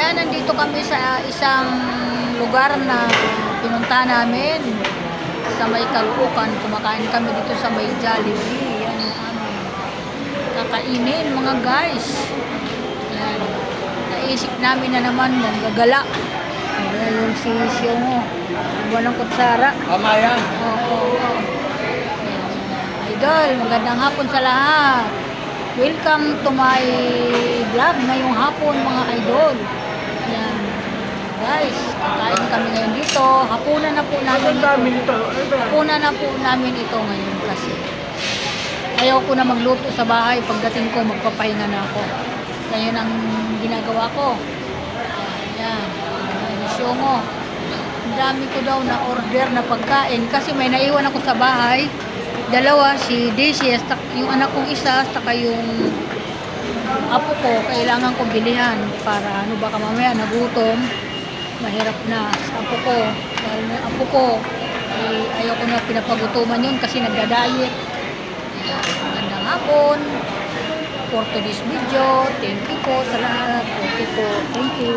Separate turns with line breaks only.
Ayan, nandito kami sa isang lugar na pinunta namin sa may Caloocan. Kumakain kami dito sa may Jollibee. Yan yung aming kakainin mga guys. Yan. Naisip namin na naman manggagala. Ayan yung sisyo mo. Walang kutsara.
Tama yan.
Oo. Idol, magandang hapon sa lahat. Welcome to my vlog ngayong hapon mga idol. Yan. Guys, kakain kami ngayon dito. Hapunan na po namin ito. Hapunan na po namin ito ngayon kasi ayaw ko na magluto sa bahay. Pagdating ko, magpapahinga na ako. Ngayon ang ginagawa ko. Yan. Isyongo. Ang dami ko daw na order na pagkain kasi may naiwan ako sa bahay. Dalawa, si Daisy, yung anak kong isa, saka yung apo ko, kailangan kong bilihan para baka mamaya nagutom, mahirap na sa apo ko. Dahil yung apo ko, ayaw ko na pinapagutuman yun kasi nagda-diet. Magandang hapon for today's video. Thank you po sa lahat. Thank you po. Thank you.